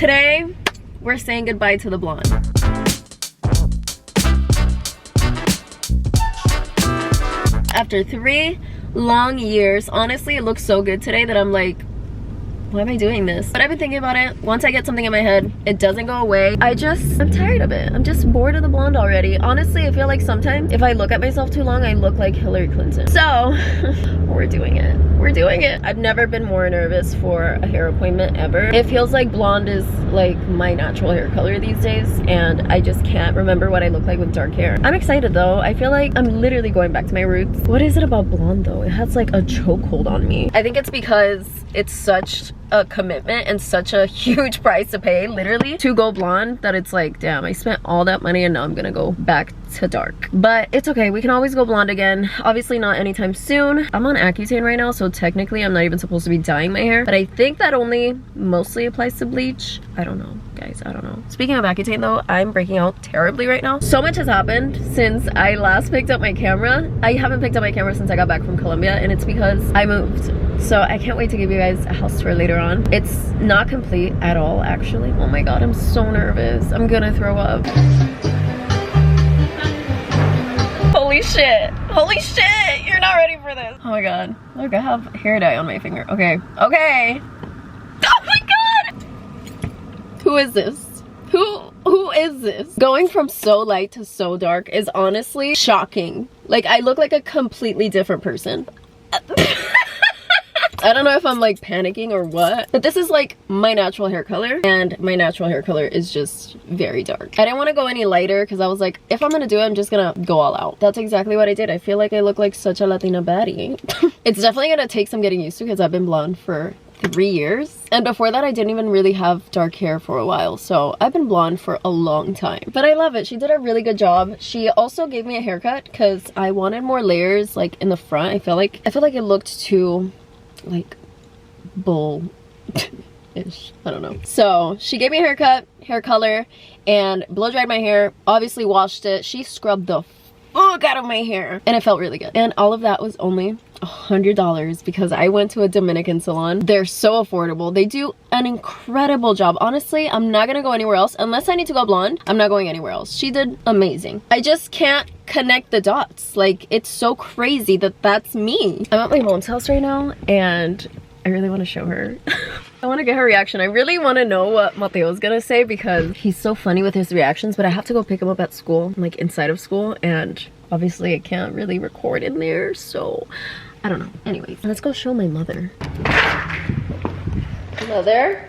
Today, we're saying goodbye to the blonde. After 3 long years, honestly, it looks so good today that I'm like, why am I doing this? But I've been thinking about it. Once I get something in my head, it doesn't go away. I'm tired of it. I'm just bored of the blonde already. Honestly, I feel like sometimes if I look at myself too long, I look like Hillary Clinton. So, we're doing it. We're doing it. I've never been more nervous for a hair appointment ever. It feels like blonde is like my natural hair color these days, and I just can't remember what I look like with dark hair. I'm excited though. I feel like I'm literally going back to my roots. What is it about blonde though? It has like a chokehold on me. I think it's because it's such a commitment and such a huge price to pay, literally, to go blonde, that it's like, damn, I spent all that money and now I'm gonna go back to dark. But it's okay, we can always go blonde again. Obviously not anytime soon. I'm on Accutane right now, so technically I'm not even supposed to be dyeing my hair, but I think that only mostly applies to bleach. I don't know, guys, I don't know. Speaking of Accutane though, I'm breaking out terribly right now. So much has happened since I last picked up my camera. I haven't picked up my camera since I got back from Colombia, and it's because I moved. So I can't wait to give you guys a house tour later on. It's not complete at all, actually. Oh my god, I'm so nervous. I'm gonna throw up. Holy shit. Holy shit, you're not ready for this. Oh my god. Look, I have hair dye on my finger. Okay. Okay. Oh my god! Who is this? Who is this? Going from so light to so dark is honestly shocking. Like, I look like a completely different person. I don't know if I'm like panicking or what, but this is like my natural hair color, and my natural hair color is just very dark. I didn't want to go any lighter because I was like, if I'm gonna do it, I'm just gonna go all out. That's exactly what I did. I feel like I look like such a Latina baddie. It's definitely gonna take some getting used to because I've been blonde for 3 years, and before that I didn't even really have dark hair for a while, so I've been blonde for a long time. But I love it. She did a really good job. She also gave me a haircut because I wanted more layers like in the front. I feel like it looked too like bull-ish. I don't know. So she gave me a haircut, hair color, and blow dried my hair, obviously washed it. She scrubbed the fuck out of my hair, and it felt really good. And all of that was only $100 because I went to a Dominican salon. They're so affordable. They do an incredible job. Honestly, I'm not gonna go anywhere else unless I need to go blonde. I'm not going anywhere else. She did amazing. I just can't connect the dots. Like, it's so crazy that that's me. I'm at my mom's house right now, and I really want to show her. I want to get her reaction. I really want to know what Mateo's gonna say because he's so funny with his reactions, but I have to go pick him up at school, like inside of school, and obviously I can't really record in there, so I don't know. Anyways, let's go show my mother. Mother?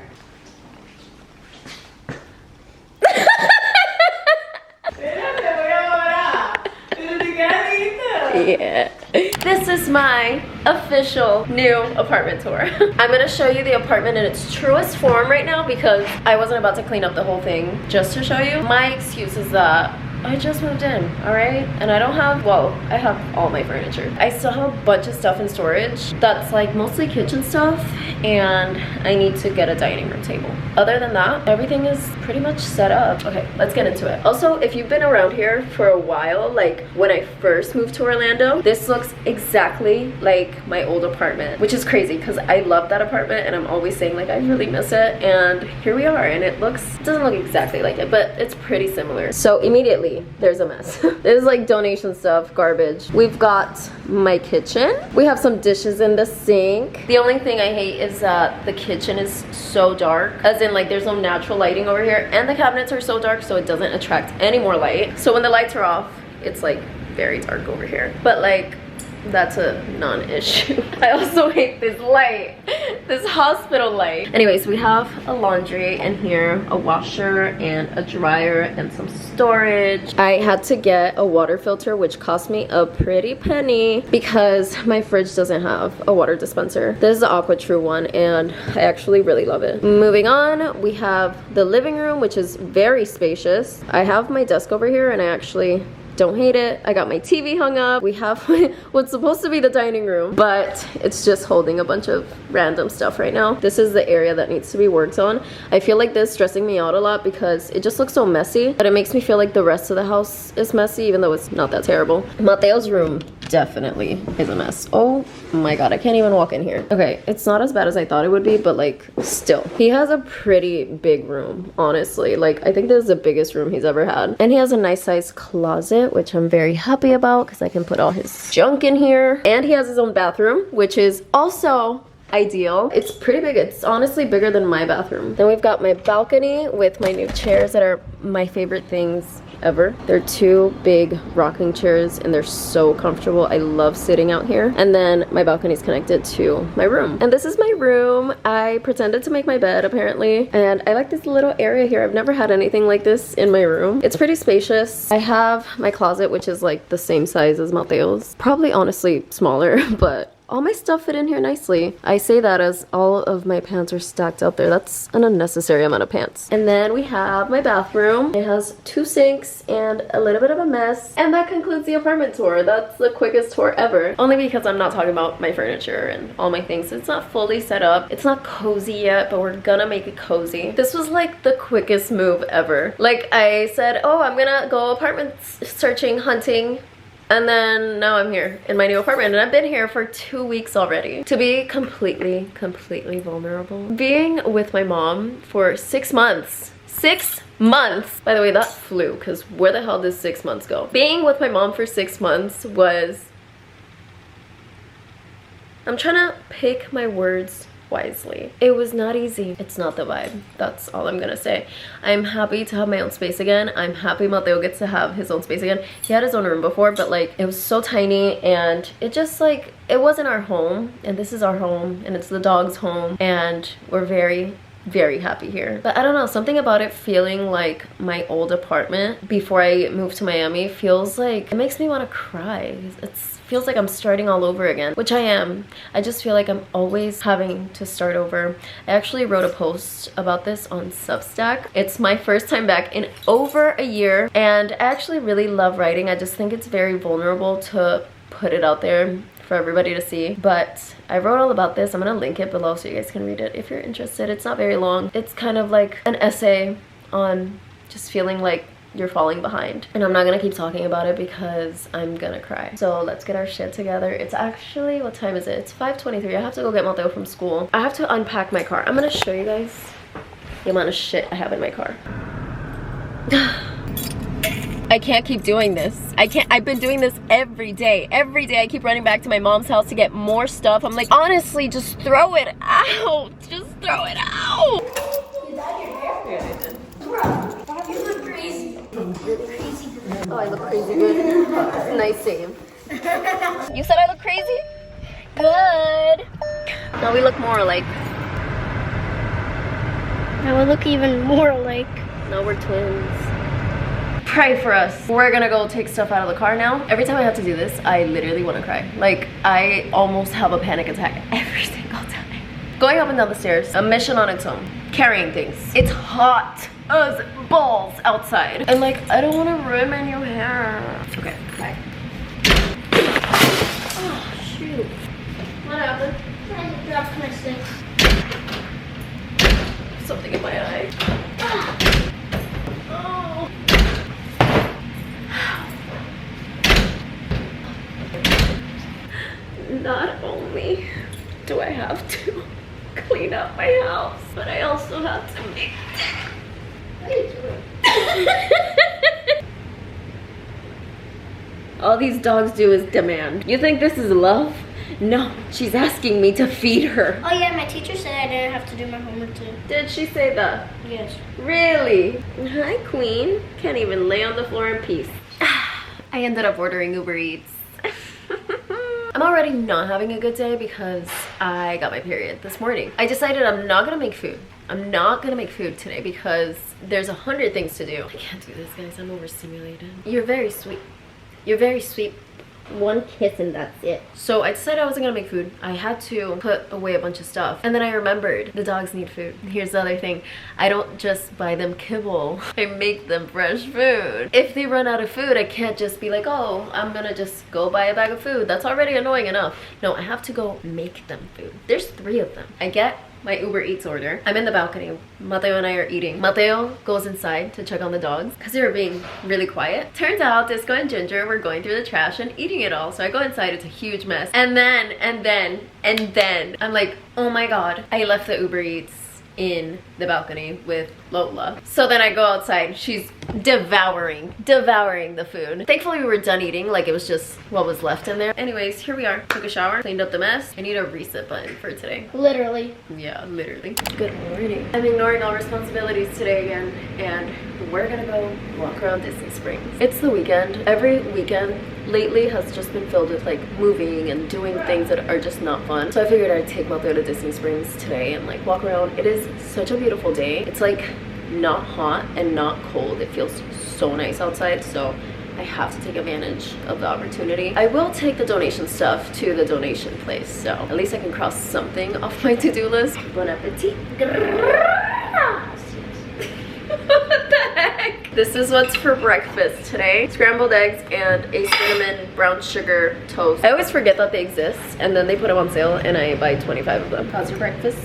Yeah. This is my official new apartment tour. I'm gonna show you the apartment in its truest form right now because I wasn't about to clean up the whole thing just to show you. My excuse is that I just moved in, all right? And I don't have, well, I have all my furniture. I still have a bunch of stuff in storage that's like mostly kitchen stuff, and I need to get a dining room table. Other than that, everything is pretty much set up. Okay, let's get into it. Also, if you've been around here for a while, like when I first moved to Orlando, this looks exactly like my old apartment, which is crazy because I love that apartment and I'm always saying like I really miss it, and here we are, and it doesn't look exactly like it, but it's pretty similar. So immediately there's a mess. There's like donation stuff, garbage. We've got my kitchen. We have some dishes in the sink. The only thing I hate is that the kitchen is so dark, as in like there's no natural lighting over here, and the cabinets are so dark so it doesn't attract any more light. So when the lights are off, it's like very dark over here, but like that's a non-issue. I also hate this light, this hospital light. Anyways, we have a laundry in here, a washer and a dryer and some storage. I had to get a water filter, which cost me a pretty penny because my fridge doesn't have a water dispenser. This is the Aqua True one, and I actually really love it. Moving on, we have the living room, which is very spacious. I have my desk over here, and I actually don't hate it. I got my TV hung up. We have what's supposed to be the dining room, but it's just holding a bunch of random stuff right now. This is the area that needs to be worked on. I feel like this is stressing me out a lot because it just looks so messy, but it makes me feel like the rest of the house is messy, even though it's not that terrible. Mateo's room. definitely is a mess. Oh my god, I can't even walk in here. Okay, it's not as bad as I thought it would be, but like still. He has a pretty big room, honestly. Like I think this is the biggest room he's ever had. And he has a nice sized closet, which I'm very happy about because I can put all his junk in here. And he has his own bathroom, which is also ideal. It's pretty big. It's honestly bigger than my bathroom. Then we've got my balcony with my new chairs that are my favorite things ever. They're two big rocking chairs and they're so comfortable. I love sitting out here. And then my balcony is connected to my room. And this is my room. I pretended to make my bed apparently. And I like this little area here. I've never had anything like this in my room. It's pretty spacious. I have my closet, which is like the same size as Mateo's. Probably honestly smaller, but all my stuff fit in here nicely. I say that as all of my pants are stacked up there. That's an unnecessary amount of pants. And then we have my bathroom. It has 2 sinks and a little bit of a mess. And that concludes the apartment tour. That's the quickest tour ever. Only because I'm not talking about my furniture and all my things. It's not fully set up. It's not cozy yet, but we're gonna make it cozy. This was like the quickest move ever. Like I said, oh, I'm gonna go apartment searching, hunting. And then now I'm here in my new apartment and I've been here for 2 weeks already. To be completely vulnerable. Being with my mom for 6 months. 6 months! By the way, that flew because where the hell did 6 months go? Being with my mom for 6 months was... I'm trying to pick my words wisely. It was not easy. It's not the vibe. That's all I'm gonna say. I'm happy to have my own space again. I'm happy Mateo gets to have his own space again. He had his own room before, but like it was so tiny and it just like, it wasn't our home, and this is our home and it's the dog's home and we're very happy here. But I don't know, something about it feeling like my old apartment before I moved to Miami feels like, it makes me want to cry. Feels like I'm starting all over again, which I am. I just feel like I'm always having to start over. I actually wrote a post about this on Substack. It's my first time back in over a year and I actually really love writing. I just think it's very vulnerable to put it out there for everybody to see. But I wrote all about this. I'm gonna link it below so you guys can read it if you're interested. It's not very long. It's kind of like an essay on just feeling like you're falling behind. And I'm not gonna keep talking about it because I'm gonna cry. So let's get our shit together. It's actually, what time is it? It's 5:23. I have to go get Mateo from school. I have to unpack my car. I'm gonna show you guys the amount of shit I have in my car. I can't keep doing this. I've been doing this every day. Every day I keep running back to my mom's house to get more stuff. I'm like, honestly, just throw it out. Just throw it out. You dyed your hair? Yeah, I did. Bro, you look crazy. Oh, I look crazy good. Nice save. You said I look crazy? Good. Now we look more alike. Now we look even more alike. Now we're twins. Pray for us. We're gonna go take stuff out of the car now. Every time I have to do this, I literally want to cry. Like, I almost have a panic attack every single time. Going up and down the stairs, a mission on its own. Carrying things. It's hot as balls outside. And like, I don't want to ruin my new hair. Okay, bye. Oh, shoot. What happened? I dropped my sticks. Something in my eye. Oh. Not only do I have to clean up my house, but I also have to make all these dogs do is demand. You think this is love? No, she's asking me to feed her. Oh yeah, my teacher said I didn't have to do my homework too. Did she say that? Yes. Really? Hi, queen. Can't even lay on the floor in peace. I ended up ordering Uber Eats. I'm already not having a good day because I got my period this morning. I decided I'm not gonna make food. I'm not gonna make food today because there's 100 things to do. I can't do this, guys. I'm overstimulated. You're very sweet. You're very sweet. One kiss and that's it. So I decided I wasn't gonna make food. I had to put away a bunch of stuff. And then I remembered the dogs need food. Here's the other thing. I don't just buy them kibble. I make them fresh food. If they run out of food, I can't just be like, oh, I'm gonna just go buy a bag of food. That's already annoying enough. No, I have to go make them food. There's 3 of them. I get my Uber Eats order. I'm in the balcony. Mateo and I are eating. Mateo goes inside to check on the dogs because they were being really quiet. Turns out Disco and Ginger were going through the trash and eating it all. So I go inside, it's a huge mess. And then I'm like, oh my God, I left the Uber Eats in the balcony with Lola. So then I go outside, she's devouring the food. Thankfully we were done eating, like it was just what was left in there. Anyways, here we are. Took a shower, cleaned up the mess. I need a reset button for today. Literally. Yeah, literally. Good morning. I'm ignoring all responsibilities today again, and we're gonna go walk around Disney Springs. It's the weekend. Every weekend lately has just been filled with like moving and doing things that are just not fun. So I figured I'd take Mateo to Disney Springs today and like walk around. It is such a beautiful day. It's like not hot and not cold. It feels so nice outside, so I have to take advantage of the opportunity. I will take the donation stuff to the donation place, so at least I can cross something off my to-do list. Bon appetit. What the heck? This is what's for breakfast today. Scrambled eggs and a cinnamon brown sugar toast. I always forget that they exist, and then they put them on sale and I buy 25 of them. How's your breakfast?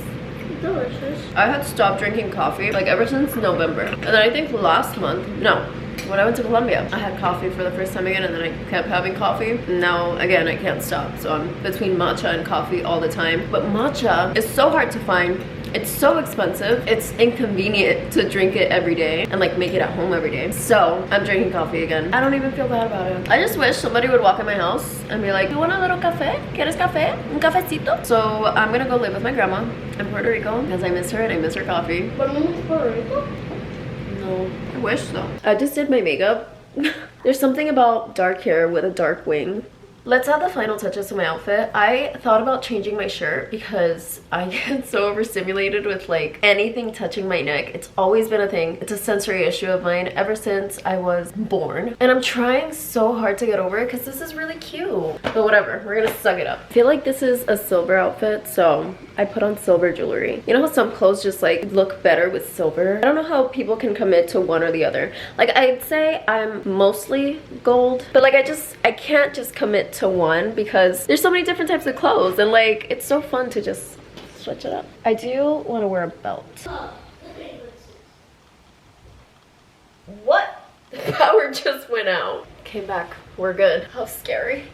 Delicious. I had stopped drinking coffee like ever since November. And then I think last month, no, when I went to Colombia, I had coffee for the first time again, and then I kept having coffee. And now again, I can't stop. So I'm between matcha and coffee all the time. But matcha is so hard to find. It's so expensive. It's inconvenient to drink it every day and like make it at home every day. So I'm drinking coffee again. I don't even feel bad about it. I just wish somebody would walk in my house and be like, you want a little cafe? ¿Quieres café? Un cafecito? So I'm gonna go live with my grandma in Puerto Rico because I miss her and I miss her coffee. But in Puerto Rico? No, I wish though. I just did my makeup. There's something about dark hair with a dark wing. Let's add the final touches to my outfit. I thought about changing my shirt because I get so overstimulated with like anything touching my neck. It's always been a thing. It's a sensory issue of mine ever since I was born. And I'm trying so hard to get over it because this is really cute. But whatever, we're gonna suck it up. I feel like this is a silver outfit, so I put on silver jewelry. You know how some clothes just like look better with silver? I don't know how people can commit to one or the other. Like I'd say I'm mostly gold, but like I can't just commit to one because there's so many different types of clothes and like it's so fun to just switch it up. I do want to wear a belt. What? The power just went out. Came back. We're good. How scary.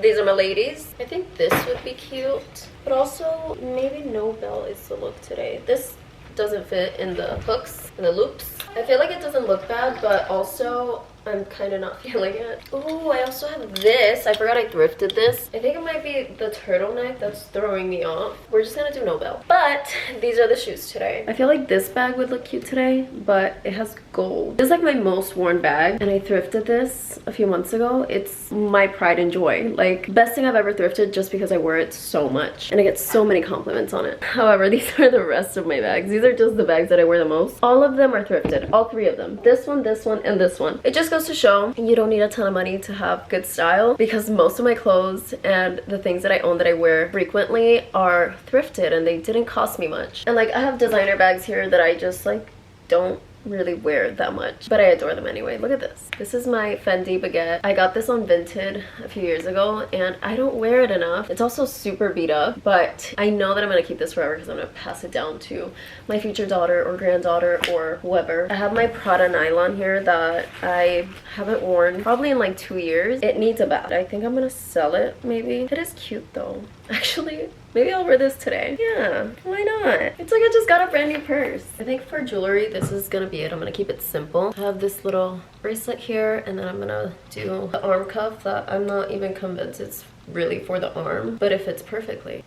These are my ladies. I think this would be cute, but also maybe no belt is the look today. This doesn't fit in the hooks and the loops. I feel like it doesn't look bad, but also I'm kind of not feeling it. Oh, I also have this. I forgot I thrifted this. I think it might be the turtleneck that's throwing me off. We're just gonna do no belt. But these are the shoes today. I feel like this bag would look cute today, but it has gold. This is like my most worn bag, and I thrifted this a few months ago. It's my pride and joy. Like, best thing I've ever thrifted just because I wear it so much, and I get so many compliments on it. However, these are the rest of my bags. These are just the bags that I wear the most. All of them are thrifted. All three of them. This one, and this one. It just goes to show you don't need a ton of money to have good style, because most of my clothes and the things that I own that I wear frequently are thrifted and they didn't cost me much. And like I have designer bags here that I just like don't really wear that much, but I adore them anyway. Look at this. This is my Fendi baguette. I got this on Vinted a few years ago and I don't wear it enough. It's also super beat up, but I know that I'm gonna keep this forever because I'm gonna pass it down to my future daughter or granddaughter or whoever. I have my Prada nylon here that I haven't worn probably in like 2 years. It needs a bath. I think I'm gonna sell it maybe. It is cute though. Actually, maybe I'll wear this today. Yeah, why not? It's like I just got a brand new purse. I think for jewelry, this is gonna be it. I'm gonna keep it simple. I have this little bracelet here, and then I'm gonna do the arm cuff that I'm not even convinced it's really for the arm, but it fits perfectly.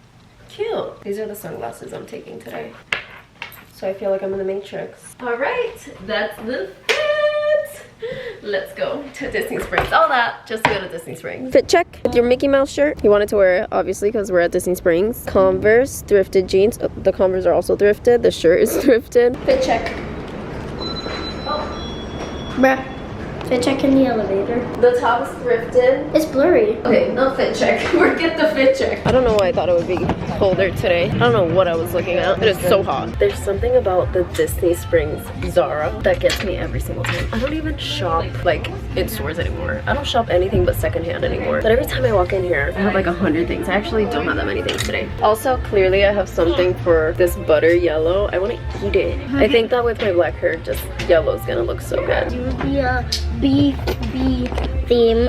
Cute. These are the sunglasses I'm taking today. So I feel like I'm in the Matrix. All right, that's the fit. Let's go to Disney Springs. All that just to go to Disney Springs. Fit check with your Mickey Mouse shirt. You wanted to wear it, obviously, because we're at Disney Springs. Converse, thrifted jeans. Oh, the Converse are also thrifted. The shirt is thrifted. Fit check. Oh. Bruh. Fit check in the elevator. The top is thrifted. It's blurry. Okay, no fit check. Forget the fit check. I don't know why I thought it would be colder today. I don't know what I was looking at. It is so hot. There's something about the Disney Springs Zara that gets me every single time. I don't even shop like in stores anymore. I don't shop anything but secondhand anymore. But every time I walk in here, I have like 100 things. I actually don't have that many things today. Also, clearly I have something for this butter yellow. I want to eat it. I think that with my black hair, just yellow is gonna look so good. It would be a beef bee theme.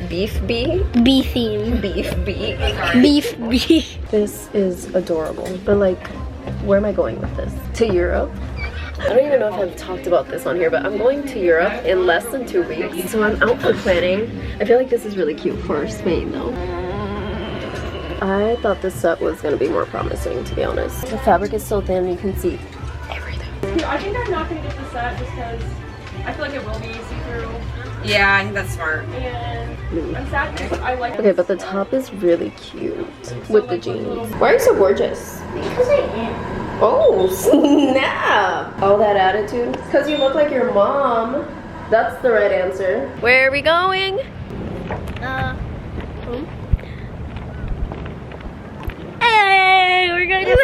Beef bee? Bee theme. Beef bee. Beef bee. This is adorable. But like, where am I going with this? To Europe? I don't even know if I've talked about this on here, but I'm going to Europe in less than 2 weeks. So I'm out for planning. I feel like this is really cute for Spain though. I thought this set was gonna be more promising, to be honest. The fabric is so thin, you can see everything. I think I'm not gonna get the set just because I feel like it will be see-through. Yeah, I think that's smart. And I'm sad because I like Okay, but the top is really cute with the jeans. Why are you so gorgeous? Because I am. Oh, snap! All that attitude? Because you look like your mom. That's the right answer. Where are we going? Home. Hey, we're going to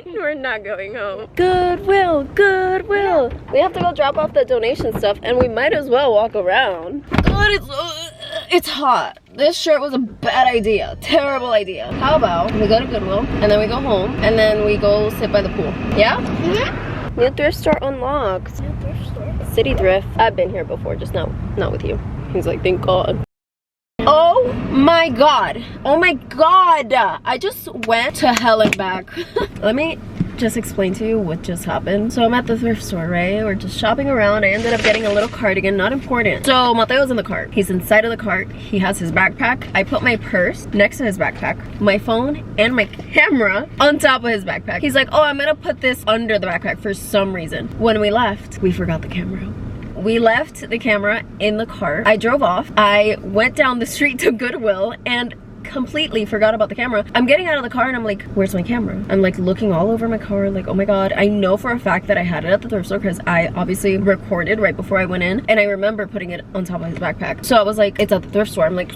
We're not going home. Goodwill, Goodwill. We have to go drop off the donation stuff and we might as well walk around. God, it's hot. This shirt was a bad idea. Terrible idea. How about we go to Goodwill and then we go home and then we go sit by the pool? Yeah? Mm-hmm. New thrift store unlocked. New thrift store. City Thrift. I've been here before, just not with you. He's like, thank God. Oh my God. Oh my God. I just went to hell and back. Let me just explain to you what just happened. So I'm at the thrift store, right? We're just shopping around. I ended up getting a little cardigan, not important. So Mateo's in the cart. He's inside of the cart. He has his backpack. I put my purse next to his backpack, my phone and my camera on top of his backpack. He's like, oh, I'm gonna put this under the backpack for some reason. When we left, we forgot the camera. We left the camera in the car. I drove off. I went down the street to Goodwill and completely forgot about the camera. I'm getting out of the car and I'm like, where's my camera? I'm like looking all over my car like, oh my God. I know for a fact that I had it at the thrift store because I obviously recorded right before I went in and I remember putting it on top of his backpack. So I was like, it's at the thrift store. I'm like,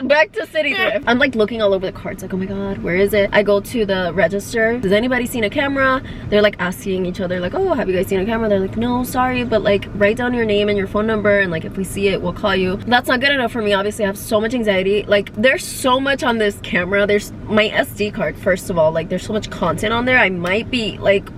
back to City Thrift. I'm like looking all over the carts like, oh my God, where is it? I go to the register. Does anybody seen a camera? They're like asking each other like, oh, have you guys seen a camera? They're like, no, sorry, but like write down your name and your phone number and like if we see it, we'll call you. That's not good enough for me. Obviously I have so much anxiety. Like there's so much on this camera. There's my SD card, first of all. Like there's so much content on there. I might be like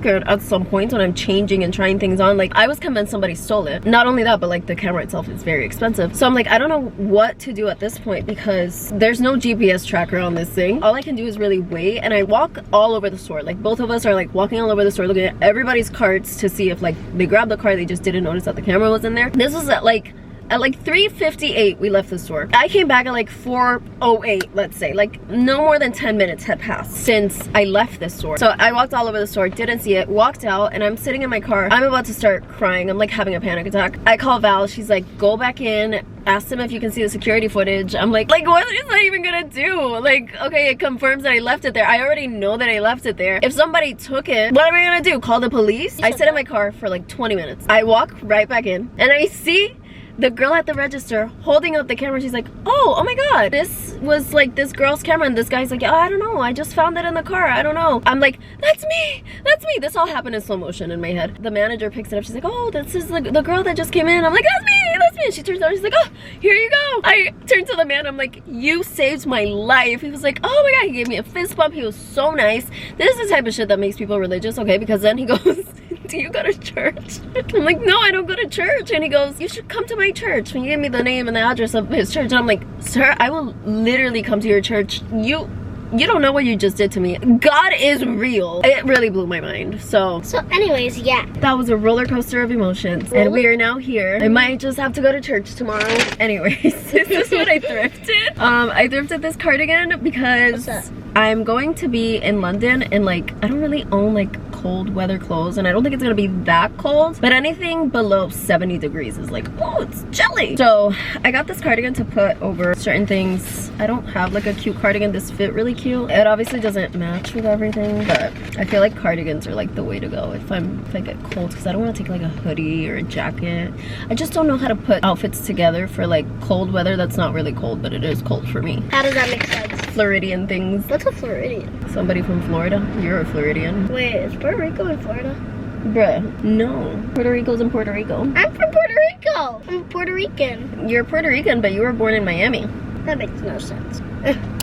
good at some point when I'm changing and trying things on. Like I was convinced somebody stole it. Not only that, but like the camera itself is very expensive. So I'm like, I don't know what to do at this point because there's no GPS tracker on this thing. All I can do is really wait, and I walk all over the store. Like both of us are like walking all over the store looking at everybody's carts to see if like they grabbed the car, they just didn't notice that the camera was in there. This was at like 3:58 we left the store. I came back at like 4:08, let's say. Like no more than 10 minutes had passed since I left this store. So I walked all over the store, didn't see it, walked out, and I'm sitting in my car. I'm about to start crying. I'm like having a panic attack. I call Val. She's like, go back in, ask them if you can see the security footage. I'm like what is that even gonna do? Like, okay, it confirms that I left it there. I already know that I left it there. If somebody took it, what am I gonna do? Call the police? I sit in my car for like 20 minutes. I walk right back in and I see the girl at the register holding up the camera. She's like, oh my God, this was like this girl's camera. And this guy's like, oh, I don't know, I just found it in the car, I don't know. I'm like, that's me. This all happened in slow motion in my head. The manager picks it up. She's like, oh, this is the girl that just came in. I'm like, that's me. And she turns around, she's like, oh, here you go. I turned to the man. I'm like, you saved my life. He was like, oh my God. He gave me a fist bump. He was so nice. This is the type of shit that makes people religious, okay? Because then he goes, do you go to church? I'm like, no, I don't go to church. And he goes, you should come to my church. When you give me the name and the address of his church, and I'm like, sir, I will literally come to your church. You don't know what you just did to me. God is real. It really blew my mind. So anyways, yeah. That was a roller coaster of emotions. And we are now here. I might just have to go to church tomorrow. Anyways, this is what I thrifted. I thrifted this cardigan because I'm going to be in London and like I don't really own like cold weather clothes, and I don't think it's gonna be that cold, but anything below 70 degrees is like, oh, it's chilly. So I got this cardigan to put over certain things. I don't have like a cute cardigan. This fit really cute. It obviously doesn't match with everything, but I feel like cardigans are like the way to go if I get cold, because I don't want to take like a hoodie or a jacket. I just don't know how to put outfits together for like cold weather that's not really cold, but it is cold for me. How does that make sense? Floridian things. What's a Floridian? Somebody from Florida. You're a Floridian. Wait, is Puerto Rico in Florida? Bruh, no. Puerto Rico's in Puerto Rico. I'm from Puerto Rico. I'm Puerto Rican. You're Puerto Rican, but you were born in Miami. That makes no sense.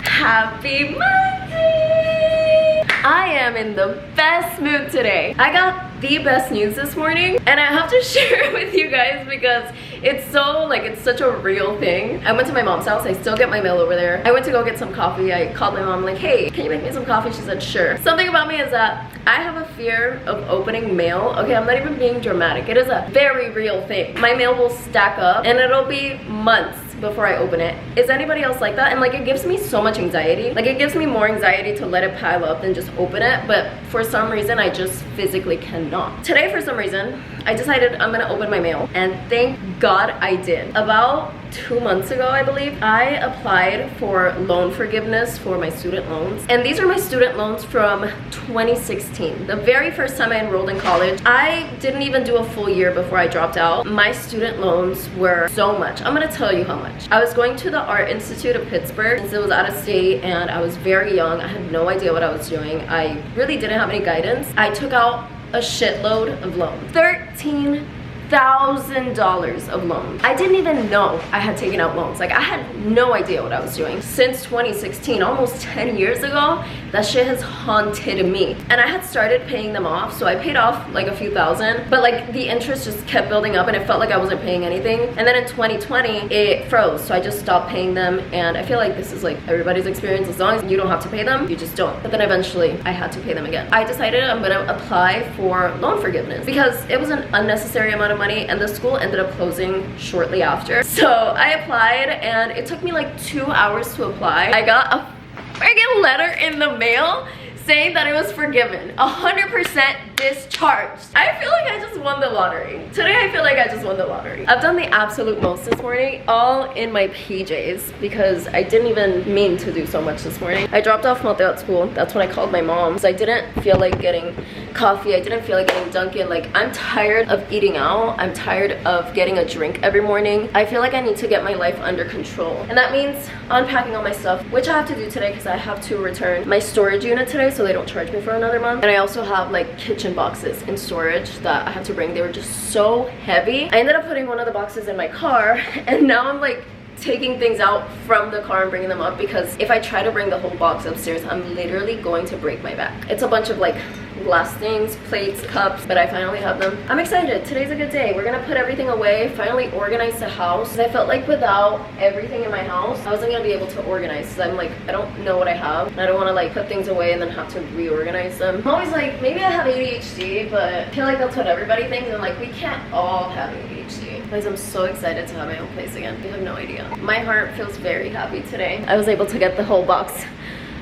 Happy Monday! I am in the best mood today. I got the best news this morning, and I have to share it with you guys because it's so, like, it's such a real thing. I went to my mom's house. I still get my mail over there. I went to go get some coffee. I called my mom like, hey, can you make me some coffee? She said, sure. Something about me is that I have a fear of opening mail. Okay, I'm not even being dramatic. It is a very real thing. My mail will stack up and it'll be months before I open it. Is anybody else like that? And like, it gives me so much anxiety. Like, it gives me more anxiety to let it pile up than just open it, but for some reason I just physically cannot. Today, for some reason, I decided I'm gonna open my mail, and thank God I did. About 2 months ago, I believe, I applied for loan forgiveness for my student loans, and these are my student loans from 2016. The very first time I enrolled in college. I didn't even do a full year before I dropped out. My student loans were so much. I'm gonna tell you how much. I was going to the Art Institute of Pittsburgh since it was out of state, and I was very young. I had no idea what I was doing. I really didn't have any guidance. I took out a shitload of loans. $13,000 of loans. I didn't even know I had taken out loans. Like, I had no idea what I was doing. Since 2016, almost 10 years ago, that shit has haunted me. And I had started paying them off, so I paid off like a few thousand, but like the interest just kept building up and it felt like I wasn't paying anything. And then in 2020, it froze, so I just stopped paying them, and I feel like this is like everybody's experience. As long as you don't have to pay them, you just don't. But then eventually, I had to pay them again. I decided I'm gonna apply for loan forgiveness because it was an unnecessary amount of money, and the school ended up closing shortly after. So I applied, and it took me like 2 hours to apply. I got a friggin' letter in the mail saying that it was forgiven, 100% discharged. I feel like I just won the lottery. Today I feel like I just won the lottery. I've done the absolute most this morning, all in my PJs, because I didn't even mean to do so much this morning. I dropped off Mateo at school. That's when I called my mom, because I didn't feel like getting coffee. I didn't feel like getting Dunkin'. Like, I'm tired of eating out. I'm tired of getting a drink every morning. I feel like I need to get my life under control. And that means unpacking all my stuff, which I have to do today because I have to return my storage unit today so they don't charge me for another month. And I also have like kitchen boxes in storage that I have to bring. They were just so heavy. I ended up putting one of the boxes in my car, and now I'm like taking things out from the car and bringing them up, because if I try to bring the whole box upstairs, I'm literally going to break my back. It's a bunch of like glass things, plates, cups, but I finally have them. I'm excited. Today's a good day. We're gonna put everything away, finally organize the house. I felt like without everything in my house, I wasn't gonna be able to organize, because I'm like, I don't know what I have, and I don't want to like put things away and then have to reorganize them. I'm always like, maybe I have ADHD, but I feel like that's what everybody thinks, and like, we can't all have ADHD. Guys, I'm so excited to have my own place again. You have no idea. My heart feels very happy today. I was able to get the whole box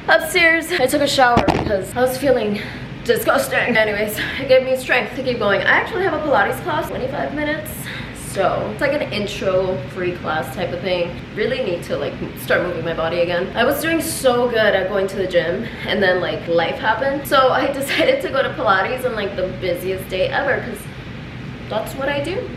upstairs. I took a shower because I was feeling disgusting. Anyways, it gave me strength to keep going. I actually have a Pilates class, 25 minutes. So it's like an intro free class type of thing. Really need to like start moving my body again. I was doing so good at going to the gym, and then like life happened. So I decided to go to Pilates on like the busiest day ever, because that's what I do.